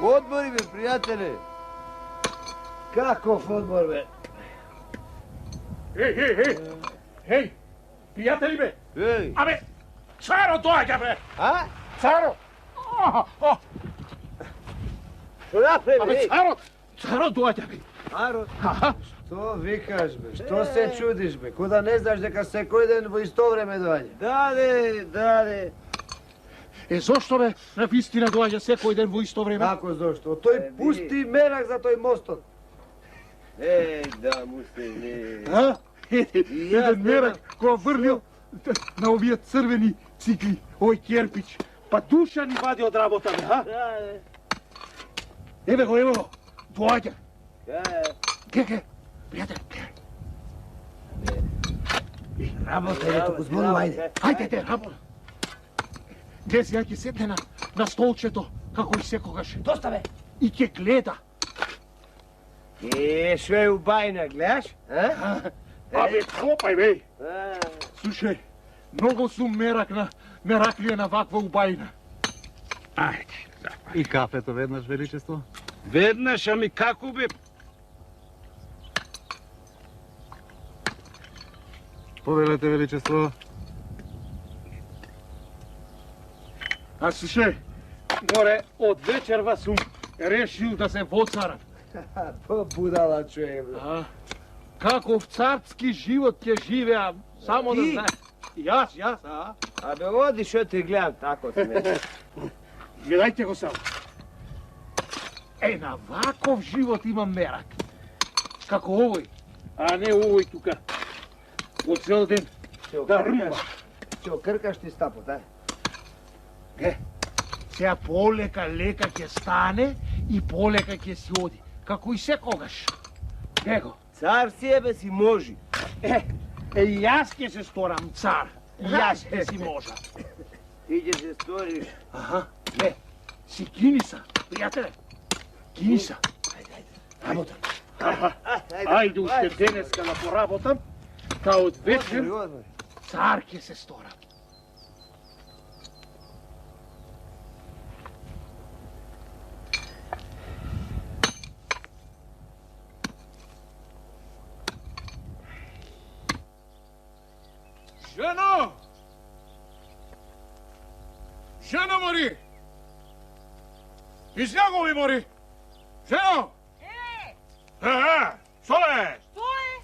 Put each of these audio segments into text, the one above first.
Odmori me, prijatelje. Kakov odmor, be? Hej, prijatelji be! Ej. Abe, Caro dođa be! A? Caro! Što napravi, Abe, ej? Caro dođa be! Caro? Aha. Što vikaš, be? Što se čudiš, be? Kuda ne znaš neka se koji den u isto vreme dođe? Dade. Zašto be istina dođa sekoj den u isto vreme? Kako zašto? To je pusti merak za toj mostom. Ej, da mu se ne... A? Jedan merak ko vrlio na ovije crveni cikli, ovaj kerpić. Pa duša ni vadi od rabota, be, ha? Dade. Evo go, dođa. Kaj? Prijatelj. Rabota je to Kuzmonu, ajde. Ajde, rabota. Desi, ja će sedne na stolčeto, kako ih sekogаш. Dostave. I će gleda. Sve u bajna, gledaš? Abe, klopaj, bej. Slušaj, mnogo su meraklije na vakva u bajna. Ajde. И кафето веднаш, величество? Веднаш, ами како бе? Повелете, величество. А слушай, море, од вечерва сум решил да се воцарам. Pa budala čujem. Каков царски живот ќе живеам, само да Ти? знаеш. Јас, а? Абе, odi što ti gledam tako ti ne. Гледајте го само. На ваков живот имам мерак. Како овој, а не овој тука. По цел ден да румба. Će okrkaš ti stapot, a? Сега полека ќе стане и полека ќе си оди. Како и секогаш. Его. Car sjebe si moži. Јас ќе се сторам цар. Јас ќе си можа. Ti ćeš se storiš. Аха. Си киниса, пријателе. Киниса. Работам. Ајде уште денеска да поработам, та од вечер Odmori. цар ќе се сторам. Жено! Жено мори! Излягови мори! Жено! Што е? Što je?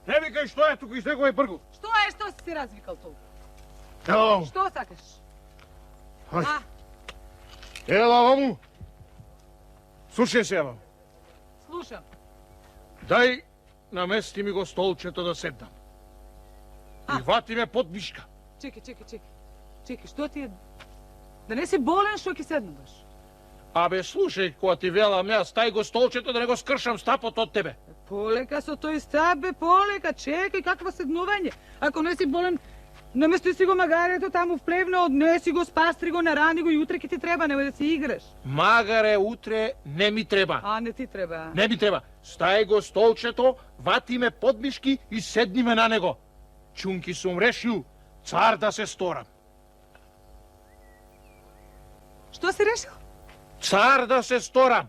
Не викај што е тука, излягови бргу. Što je? Što si se razvikal tu? Ела, Što sakaš? Ај. Ела ваму. Слушај се, ваму. Slušam. Дај намести ми го столчето да седнам. И вати ме под мишка. Čekaj, što ti je? Da ne si bolen, što ki sednu baš? Абе, слушај, кога ти велам јас, тај го столчето да не го скршам стапот од тебе. Poleka so to iz tebe, poleka, čekaj, kakvo sednuvanje. Ako ne si bolen, namesti si go magareto tamo v plevno, odnesi go, spastri go, narani go, jutre ki ti treba, nemoj da si igraš. Магаре, утре не ми треба. A ne ti treba. Не ми треба. Стај го столчето, вати ме под мишки и седни ме на него. Чунки сум решил цар да се сторам. Što si rešil? Цар да се сторам.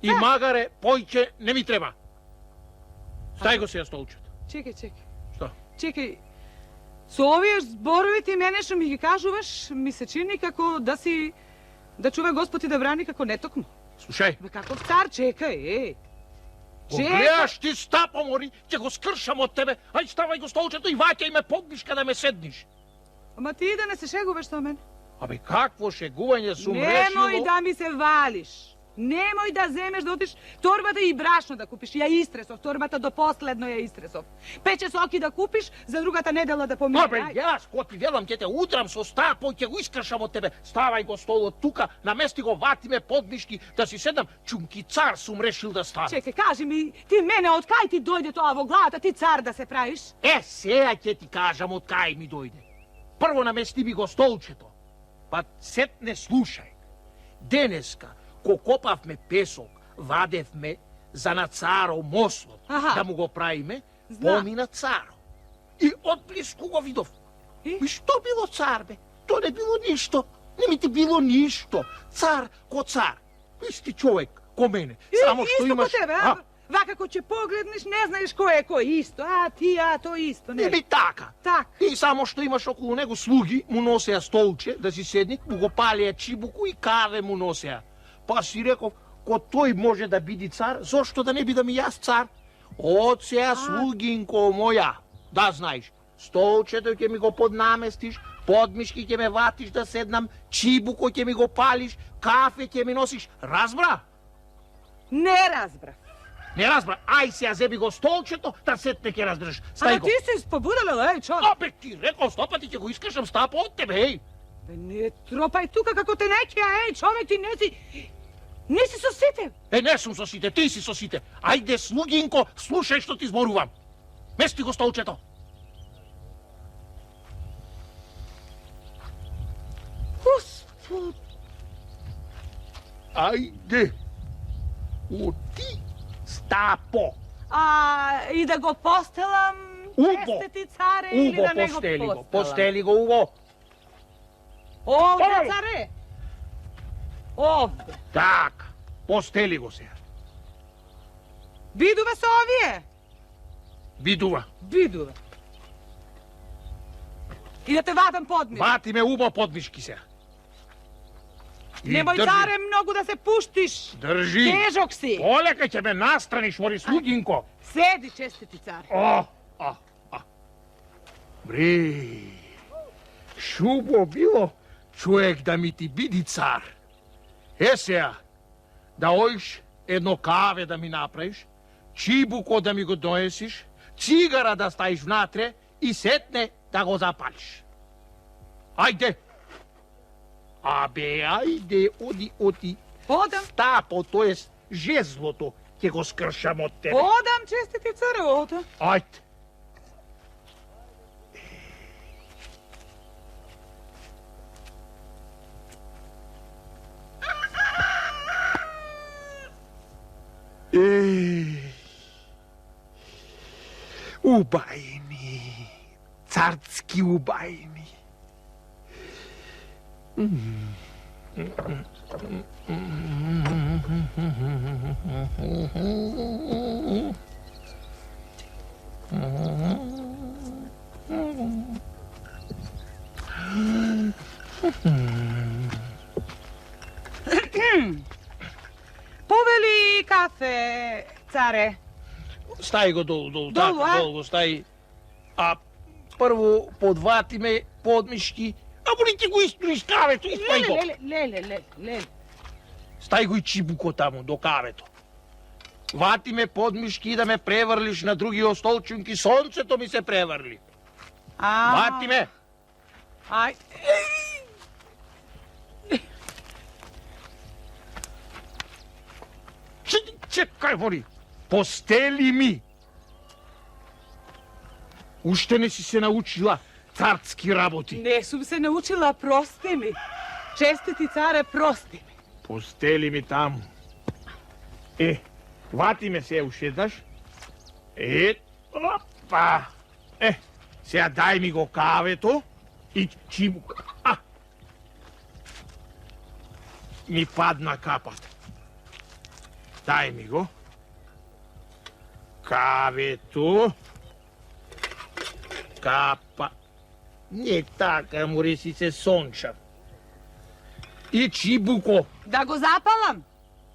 И магаре, појќе не ми треба. Стај го сега столчето. Čekaj. Što? Čekaj, su ovi zborovi ti mene što mi ih kažuvaš, mi se čini kako da čuva gospod i da brani kako ne toknu. Слушај, Be, kakov car, čekaj, го гледаш ти стапо мори, ќе го скршам од тебе. Ај ставај го столчето и ваќај ме под мишка да ме седниш. Ама ti da ne se šeguveš sa mene. Абе, какво шегување сум решило... Nemoj da mi se vališ. Nemoj da zemeš da otiš torbata i brašno da kupiš. Ja istresov, torbata do posledno je istresov. Peće soki da kupiš, za drugata nedela da pomine. Абе, јас, ко ти велам, ќе те удрам со стапо, ќе го искршам од тебе. Ставај го столот тука, намести го, вати ме под мишки, да си седам. Чунки цар сум решил да ставам. Čekaj, kaži mi, ti mene, od kaj ti dojde to avo glata, ti car da se praviš? Сега ќе ти кажам од кај ми дојде. Прво намести ми го столчето. Па сетне слушај. Денеска, ко копавме песок, вадевме за на царов мослот, да му го правиме, помина царо. И отблиску го видов. И што било цар, бе? То не било ништо. Не ми ти било ништо. Цар ко цар. Isti čovjek ko mene. Samo što isto imaš... ko tebe, a? Vaka ko će pogledniš, ne znaš ko je ko isto. A ti, ja, to isto. Ne. Ili taka. Tak. I samo što imaš okolo него slugi, mu noseja stolče da si sednik, mu го палеja чибуку и каве му носеja. Па си реков, ко тој може да биде цар, зошто да не бидам и јас цар? Од сеја, слугинко моја, да знаеш, столчето ќе ми го поднаместиш, подмишки ќе ме ватиш да седнам, чибуко ќе ми го палиш, кафе ќе ми носиш, разбра? Не разбрав. Не разбра, ај сега зеби го столчето, да сетне ќе разбереш. Стај А го. ти си побудала, ей, човек. Абе, ти рекол 100 пати ќе го искашам стапа од тебе, еј. Бе, не тропај тука како те некија, ей, човек, ти не си со сите. Е, не сум со сите, ти си со сите. Ајде, слугинко, слушај што ти зборувам. Мести го столчето. Господ. Ајде. Оти, стапо. А, и да го постелам, Убо. честити царе, или Убо, да не го постели го, постелам? постели го, убо. Овде, Павле. царе. Овде. Така, постели го сега. Видува се овие? Видува. Видува. И да те вадам подмир. Бати ме убо подмишки сега. И Немој, држи. царе, многу да се пуштиш. Држи. Тежок си. Полека ќе ме настраниш, мори слугинко. Седи, честити цар. О. Бре, шубо било човек да ми ти биди цар. Е сега, да оиш едно каве да ми направиш, чибуко да ми го доесиш, цигара да ставиш внатре и сетне да го запалиш. Ајде. Абе, ајде, оди. Одам. Стапо, то jest жезлото, ќе го скршам од тебе. Одам, честити царе, одам. Ајде. Убајни, царски убајни. Повели кафе, царе. Стај го долу, Долу, а? долу, стај. А прво подвати ме подмишки, а боли ти го историш кавето, испај го. Леле. Стај го и чибуко таму, до кавето. Вати ме подмишки да ме преврлиш на другиот столчунки, сонцето ми се преврли. Вати ме. Ај. Чекај, вори. Постели ми. Уште не си се научила царски работи. Не сум се научила, прости ми. Честити царе, прости ми. Постели ми таму. Вати ме се уште еднаш. Опа. Сега дај ми го кавето и чибука. Ми падна капата. Дај ми го. Кавето. Капа. Не така, мори си се сонча. И чибуко. Да го запалам?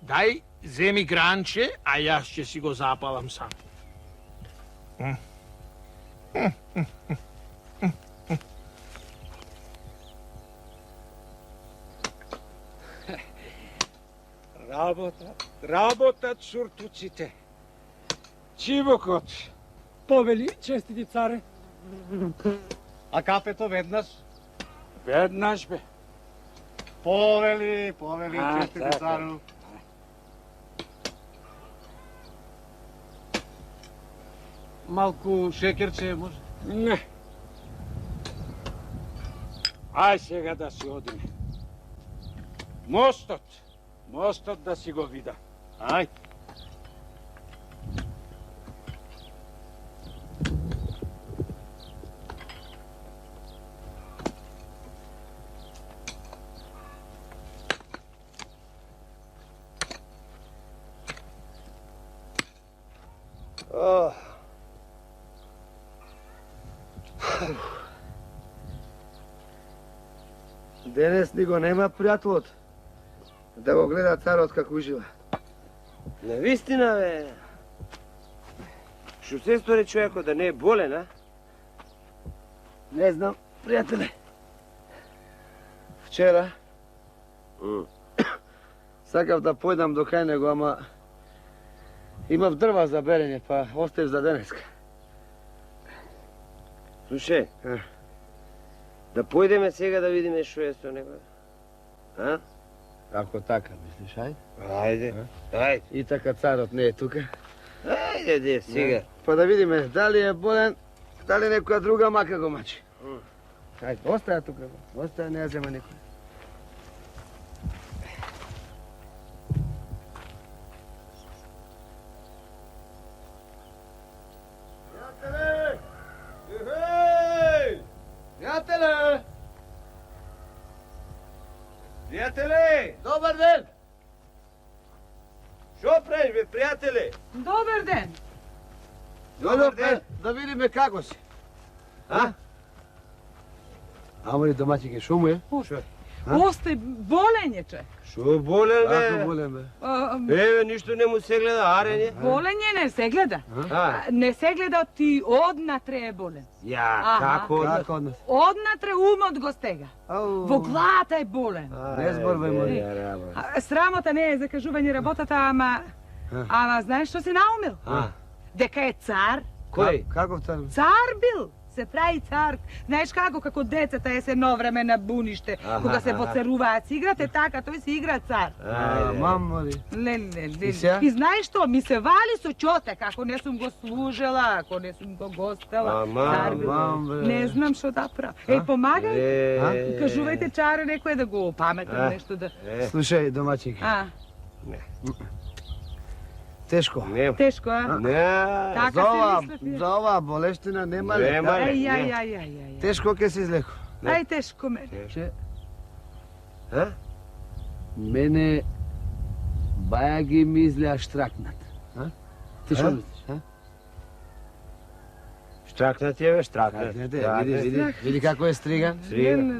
Дај, земи гранче, а јас ќе си го запалам сам. Работат суртуците. Чибукот. Повели, честити царе. А кафето веднаш? Веднаш бе. Повели, честити така. цару. Малку шекерче може? Не. Ај сега да си одиме. Мостот да си го видам. Ај. Денес ни го нема пријателот. Да го гледа царот како ужива. Навистина, бе. Што се стори човекот да не е болен, а? Не знам, пријателе. Вчера сакав да појдам до кај него, ама имав дрва за берење, па оставив за денеска. Слушај, да појдеме сега да видиме што е со него. А? Ако така мислиш, ајде. Ајде, ајде. И така царот не е тука. Ајде, де, сега. Па да видиме дали е болен, дали некоја друга мака го мачи. Ајде, остаја тука. Остаја, не ја зема никој. Пријателе! Ехеј! Пријателе! Пријателе! Добар ден! Што правиш, бе, пријателе? Добар ден. Добар ден! Да видиме како си. А? Ама ли домаќике, шо му е? Остай, болен е човек. Што болен, Како бе? болен бе? Еве, ништо не му се гледа, арење. Болен е, не се гледа. Не се гледа, ти однатре е болен. Ја, Аха. како? Како од нас? Однатре умот го стега. Во главата е болен. Не зборвај, моли. Срамота не е за кажување работата, ама знаеш што се наумил? Дека е цар. Кој? Каков цар? Цар бил. Се прави цар. Знаеш како децата е се едно време на буниште, кога се поцаруваат, си играте така, тој си игра цар. Мам, моли. Леле. И сега? И знаеш што, ми се вали со чотек, ако не сум го служела, ако не сум го гостела. Цар бил. Мам, бе. Не знам што да правам. Помагај. Кажувајте чаре некој да го паметам нешто да... Слушај, домаќик. Тешко. Тешко, а? Не. Така се мислев. За оваа болештина нема Нема лека. Ај. Тешко ќе се излеку. Ај, тешко мене. Мене баја ги ми излеа штракнат. Ти што мислиш? Штракнат е, бе, штракнат. Види како е стриган.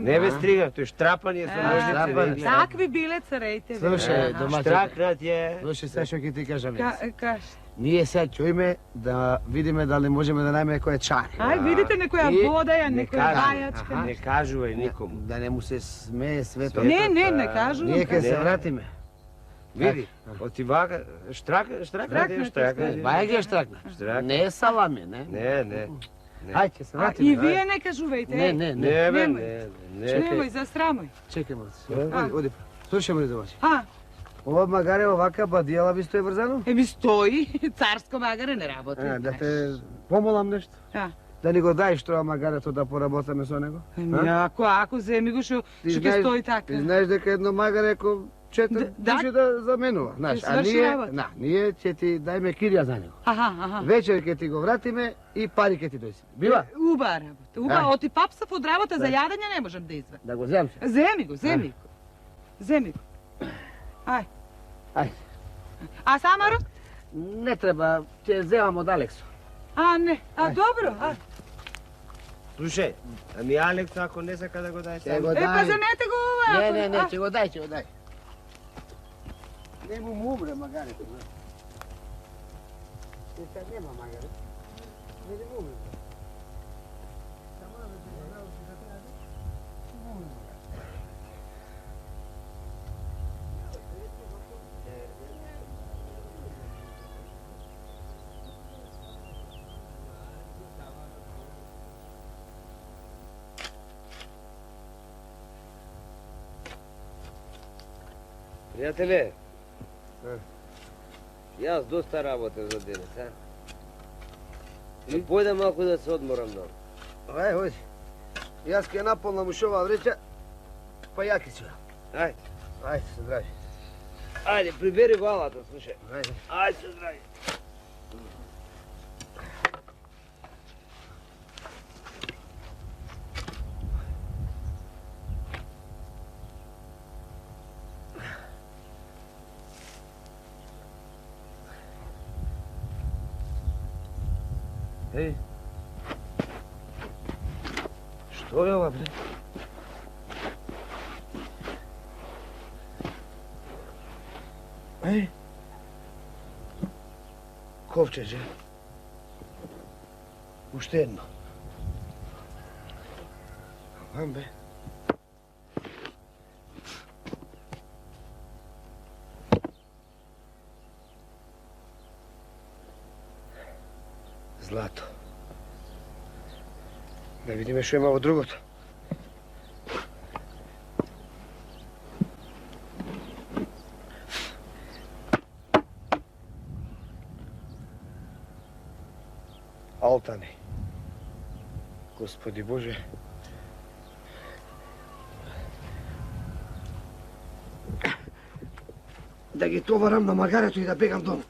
Не бе стриган, тој штрапан е со ножице. Такви биле цареите. Слушај, домаќик. Штракнат е. Слушај, сега што ќе ти кажам. Каш. Ние сега чујме да видиме дали можеме да најме некоја чар. Ај, видите некоја И водеја, не некоја кажи. бајачка. Не кажувај никому. Да не му се смее свето. Не кажувам. Ние ќе се вратиме. Види, оти вака, штракнат е, штракнат. Баја ги е штракнат. Штракнат. Не е салами, не? Не. Ај, ќе се И вратиме. вие не кажувајте. Не. Не, бе, Немој. не. Немој, засрамој. Чекај малце. Оди. Слушај ме домаќи. А, Ова магаре овака бадијала би стои врзано? еми стои, царско магаре не работи. Да те помолам нешто. Да ни го дај што магарето да поработаме со него. Еми, ако земи го што ќе стои така. Ти знаеш дека едно магаре ако четири души да заменува, знаеш, Ќе а сврши ние, работа. ние ќе ти дајме кирија за него. Аха. Вечер ќе ти го вратиме и пари ќе ти дојде. Бива? Уба работа. Уба, оти папсав од работа за јадење не можам да извадам. Да го земам се. Земи го. Ај. Ајде. А Самаро? Не треба, ќе земам од Алексо. Не. Добро. Слушај, ами Алекс ако не сака да го дај Ќе го сам. Па занете го ова. Не, ќе го дај. Не му умре магарето. Сега нема магаре. Не му умре. Пријателе, јас доста работев за денес, а? Да појдам малку да се одморам много. Ај, оди. Јас ќе наполнам ушова вреќа, па ја ќе си. Ајде, Ајде, се здрави. ајде, прибери валата, слушај. Ајде. Ајде се здрави. Ej. Što je ova, bre? Ej. Kovčeđe. Uštedno. Ambe. Zlato. Da vidim još ima ovo drugo to. Altane. Gospodi Bože. Da ги товарам на магарето и да бегам дома.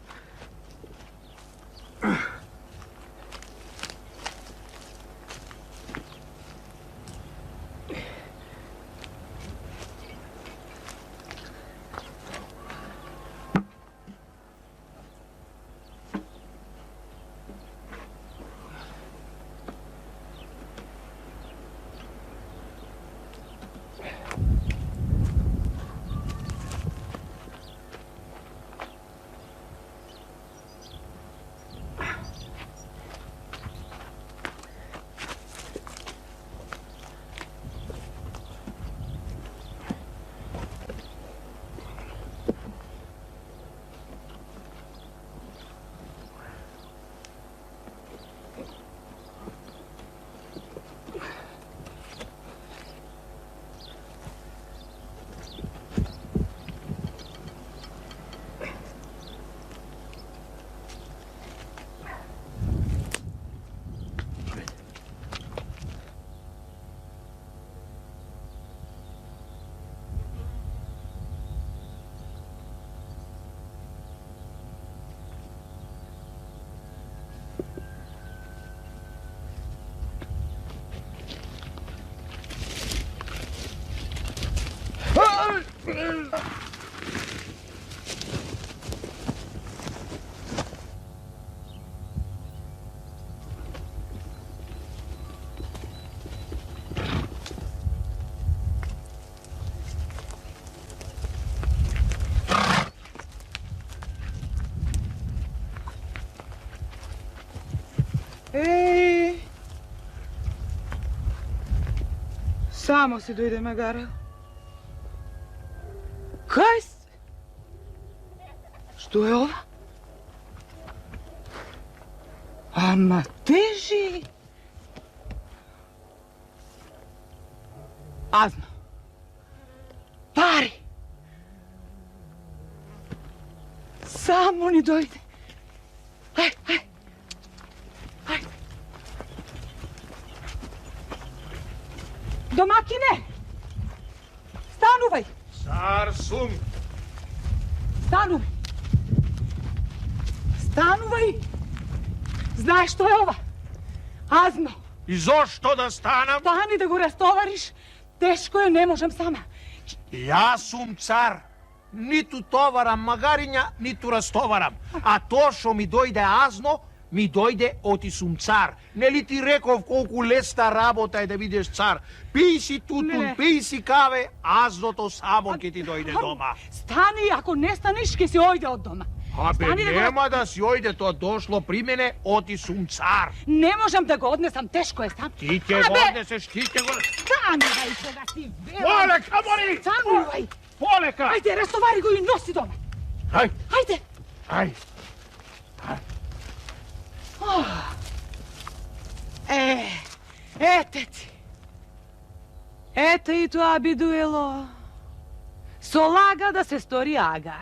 Ej! Samo si dojde magara. Kaj se? Što je ova? Ama teži. Azno. Pari. Samo ni dojde. Aj, aj. Ajde. Domakine! Stanuvaj! Car sum! Stanuvaj! Stanuvaj! Znaš što je ova? Azno! I zašto da stanam? Stani da go rastovariš. Teško je, ne možem sama. Ja sum car. Nitu tovaram magarinja, nitu rastovaram. A to što mi dojde azno, mi dojde oti sum car. Ne li ti rekov kolku lesta rabota je da vidiš car. Pij si tutun, pij si kave, azno samo ke ti dojde doma. Stani, ako ne staniš, ke si ojde od doma. A be nema da si ojde, to došlo pri mene, oti sum car. Ne možem da ga odnesam, teško je stan. Ti će ga odneseš, ti će ga... Stanuvaj, koga si vela. Poleka, mori! Stanuvaj! Poleka! Ajde, rastovari go i nosi doma. Aj! Ajde! Aj! Ete ti. Ete i tu abiduelo. Solaga da se stori aga.